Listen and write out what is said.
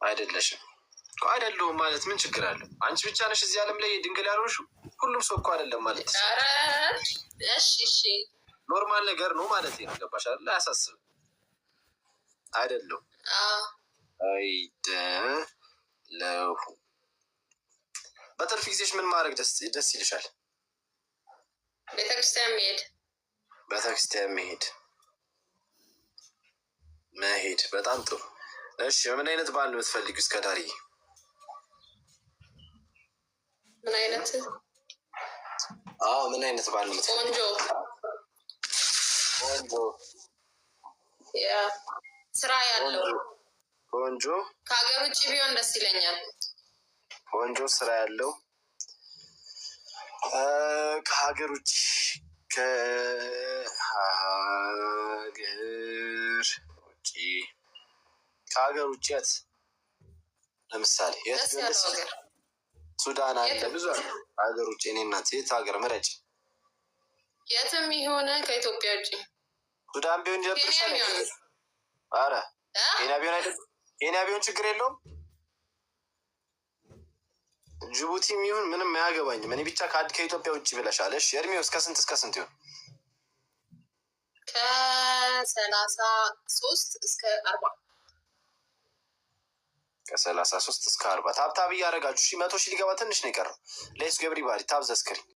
አይደለሽም እኮ አይደለሁም ማለት ምን ችግር አለው? አንቺ ብቻ ነሽ እዚህ ዓለም ላይ ድንግል ያልሆንሽው። ሁሉም ሰው እኮ አይደለም ማለት እሺ ኖርማል ነገር ነው ማለት ነው። ገባሽ አይደል? አያሳስብም። አይደለሁም አይደለሁ። በትርፍ ጊዜሽ ምን ማድረግ ደስ ይልሻል? ቤተክርስቲያን መሄድ። ቤተክርስቲያን መሄድ በጣም ጥሩ። እሺ ምን አይነት ባል ነው የምትፈልጊው እስከ ዳሪ? ምን አይነት ምን አይነት ባል ነው የምትፈልጊው? ቆንጆ ስራ ያለው ቆንጆ ከሀገር ውጭ ቢሆን ደስ ይለኛል። ቆንጆ ስራ ያለው ከሀገር ውጭ ከሀገር ውጭ የት ለምሳሌ የት? ሱዳን አለ ብዙ ሀገር ውጭ። እኔ እናት የት ሀገር ምረጭ? የትም የሆነ ከኢትዮጵያ ውጭ ሱዳን ቢሆን ይደብርሻል? ኧረ ኬንያ ቢሆን አይደለም? ኬንያ ቢሆን ችግር የለውም። ጅቡቲ የሚሆን ምንም አያገባኝም። እኔ ብቻ ከኢትዮጵያ ውጭ ብለሻል። እሺ እድሜው እስከ ስንት ይሆን? ከ33 እስከ 40 ከ33 እስከ 40 ታብታብ እያደረጋችሁ 100 ሺህ ሊገባ ትንሽ ነው የቀረው። ሌስ ገብሪ ባሪ ታብ ዘ ስክሪን